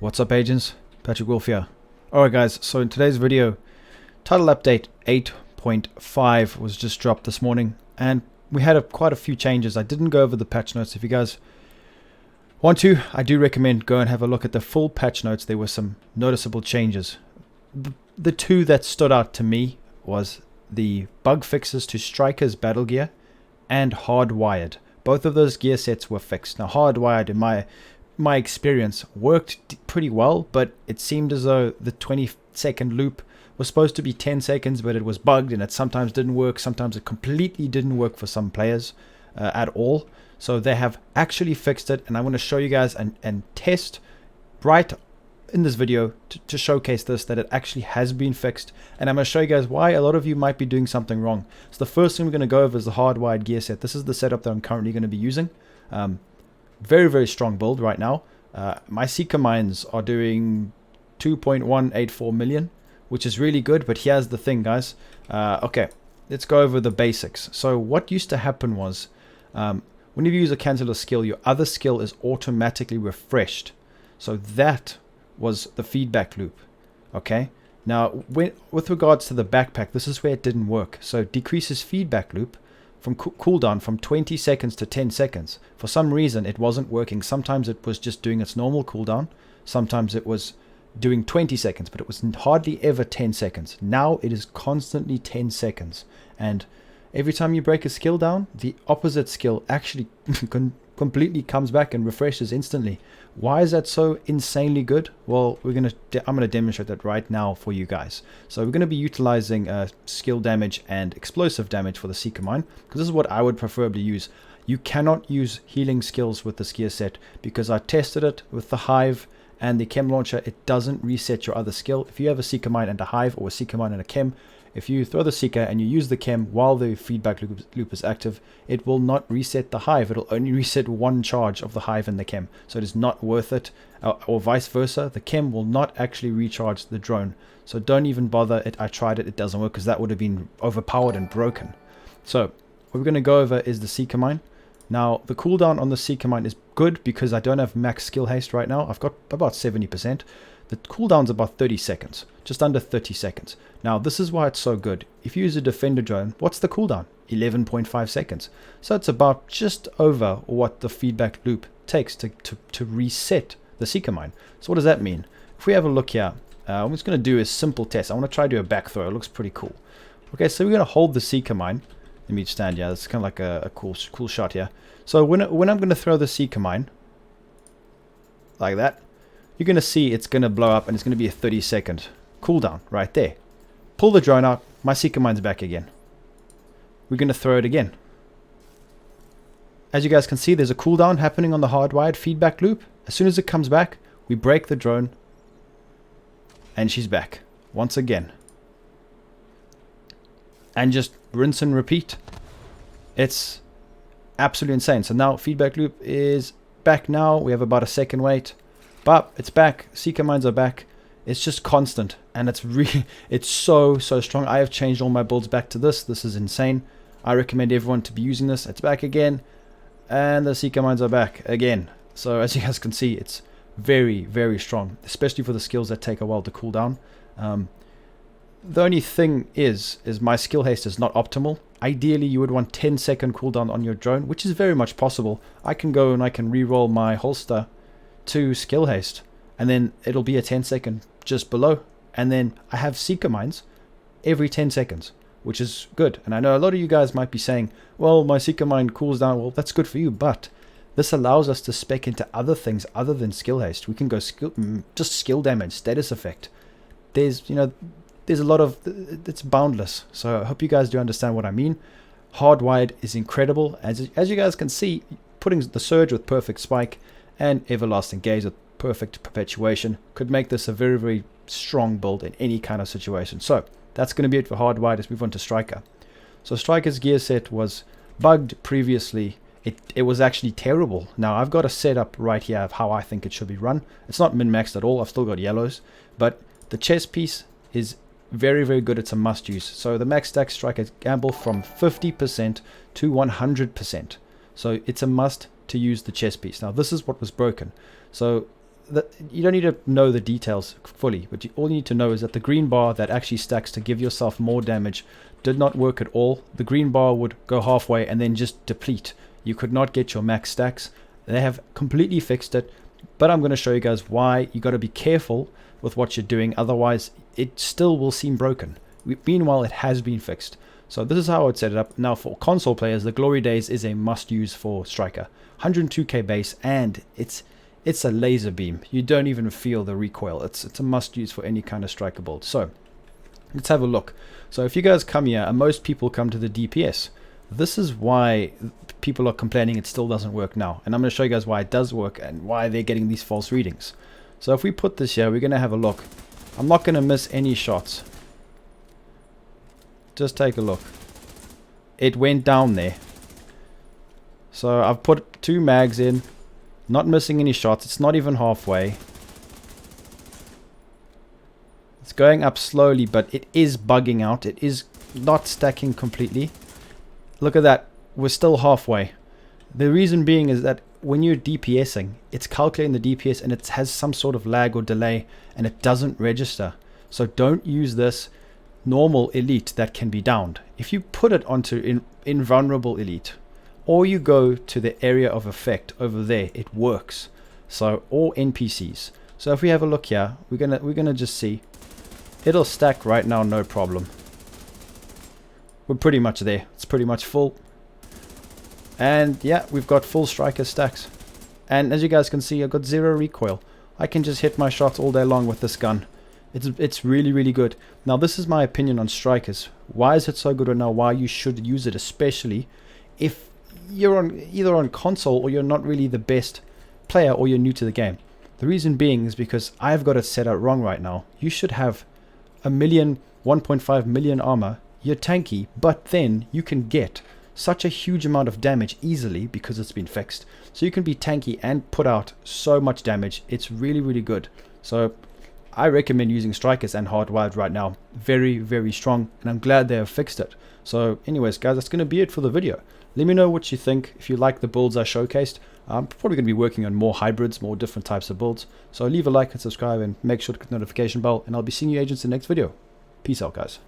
What's up, agents? Patrick Wolf here. Alright guys, so in today's video, title update 8.5 was just dropped this morning, and we had quite a few changes. I didn't go over the patch notes. If you guys want to, I do recommend go and have a look at the full patch notes. There were some noticeable changes. The two that stood out to me was the bug fixes to Striker's battle gear and Hardwired. Both of those gear sets were fixed. Now Hardwired, in my experience, worked pretty well, but it seemed as though the 20-second loop was supposed to be 10 seconds, but it was bugged and it sometimes didn't work. Sometimes it completely didn't work for some players at all. So they have actually fixed it, and I want to show you guys and test right in this video to showcase this, that it actually has been fixed. And I'm going to show you guys why a lot of you might be doing something wrong. So the first thing we're going to go over is the Hardwired gear set. This is the setup that I'm currently going to be using. Very, very strong build right now. My Seeker mines are doing 2.184 million, which is really good. But here's the thing, guys. Okay, let's go over the basics. So what used to happen was, whenever you use a cancel a skill, your other skill is automatically refreshed. So that was the feedback loop. Okay, now with regards to the backpack, this is where it didn't work. So it decreases feedback loop from cooldown from 20 seconds to 10 seconds. For some reason it wasn't working. Sometimes it was just doing its normal cooldown, sometimes it was doing 20 seconds, but it was hardly ever 10 seconds. Now it is constantly 10 seconds, and every time you break a skill down, the opposite skill actually completely comes back and refreshes instantly. Why is that so insanely good? Well, I'm gonna demonstrate that right now for you guys. So we're gonna be utilizing skill damage and explosive damage for the Seeker mine, because this is what I would preferably use. You cannot use healing skills with this gear set, because I tested it with the Hive and the Chem Launcher. It doesn't reset your other skill. If you have a Seeker mine and a Hive, or a Seeker mine and a Chem, if you throw the Seeker and you use the Chem while the feedback loop is active, it will not reset the Hive. It'll only reset one charge of the Hive and the Chem. So it is not worth it, or vice versa. The Chem will not actually recharge the drone. So don't even bother. I tried it. It doesn't work, because that would have been overpowered and broken. So what we're going to go over is the Seeker mine. Now the cooldown on the Seeker mine is good, because I don't have max skill haste right now. I've got about 70%. The cooldown's about 30 seconds, just under 30 seconds. Now this is why it's so good. If you use a defender drone, what's the cooldown? 11.5 seconds. So it's about just over what the feedback loop takes to reset the Seeker mine. So what does that mean? If we have a look here, what I'm just going to do is simple test. I want to try to do a back throw. It looks pretty cool. Okay, so we're going to hold the Seeker mine. Let me stand here. It's kind of like a cool shot here. So when I'm going to throw the Seeker mine like that, you're going to see it's going to blow up, and it's going to be a 30-second cooldown right there. Pull the drone out. My Seeker mine's back again. We're going to throw it again. As you guys can see, there's a cooldown happening on the Hardwired feedback loop. As soon as it comes back, we break the drone, and she's back once again. And just rinse and repeat. It's absolutely insane. So now feedback loop is back now. We have about a second wait, but it's back. Seeker mines are back. It's just constant, and it's so strong. I have changed all my builds back to this. This is insane. I recommend everyone to be using this. It's back again, and the Seeker mines are back again. So as you guys can see, it's very, very strong, especially for the skills that take a while to cool down. The only thing is my skill haste is not optimal. Ideally, you would want 10-second cooldown on your drone, which is very much possible. I can go and I can re-roll my holster to skill haste, and then it'll be a 10-second just below. And then I have Seeker mines every 10 seconds, which is good. And I know a lot of you guys might be saying, well, my Seeker mine cools down. Well, that's good for you, but this allows us to spec into other things other than skill haste. We can go just skill damage, status effect. There's a lot of, it's boundless. So I hope you guys do understand what I mean. Hardwired is incredible. As you guys can see, putting the Surge with perfect spike and Everlasting Gaze with perfect perpetuation could make this a very, very strong build in any kind of situation. So that's going to be it for Hardwired. Let's move on to Striker. So Striker's gear set was bugged previously. It was actually terrible. Now I've got a setup right here of how I think it should be run. It's not min-maxed at all. I've still got yellows, but the chest piece is very, very good. It's a must use. So the max stack Striker gamble from 50% to 100%. So it's a must to use the chest piece. Now this is what was broken. So you don't need to know the details fully, but all you need to know is that the green bar that actually stacks to give yourself more damage did not work at all. The green bar would go halfway and then just deplete. You could not get your max stacks. They have completely fixed it, but I'm going to show you guys why you got to be careful with what you're doing, otherwise it still will seem broken. Meanwhile, it has been fixed. So this is how I would set it up. Now for console players, the Glory Days is a must use for Striker. 102k base, and it's a laser beam. You don't even feel the recoil. It's a must use for any kind of Striker build. So let's have a look. So if you guys come here, and most people come to the DPS, this is why people are complaining it still doesn't work now. And I'm going to show you guys why it does work and why they're getting these false readings. So if we put this here, we're going to have a look. I'm not going to miss any shots. Just take a look. It went down there. So I've put 2 mags in, not missing any shots. It's not even halfway. It's going up slowly, but it is bugging out. It is not stacking completely. Look at that. We're still halfway. The reason being is that when you're DPSing, it's calculating the DPS and it has some sort of lag or delay and it doesn't register. So don't use this normal elite that can be downed. If you put it onto invulnerable elite, or you go to the area of effect over there, it works. So, or NPCs. So if we have a look here, we're gonna just see it'll stack right now, no problem. We're pretty much there. It's pretty much full. And yeah, we've got full Striker stacks. And as you guys can see, I've got 0 recoil. I can just hit my shots all day long with this gun. It's really, really good. Now, this is my opinion on Strikers. Why is it so good right now? Why you should use it, especially if you're either on console or you're not really the best player or you're new to the game. The reason being is because I've got it set out wrong right now. You should have 1.5 million armor. You're tanky, but then you can get such a huge amount of damage easily because it's been fixed. So you can be tanky and put out so much damage. It's really, really good. So I recommend using Strikers and Hardwired right now. Very, very strong, and I'm glad they have fixed it. So anyways, guys, that's going to be it for the video. Let me know what you think. If you like the builds I showcased, I'm probably going to be working on more hybrids, more different types of builds. So leave a like and subscribe and make sure to click the notification bell, and I'll be seeing you agents in the next video. Peace out, guys.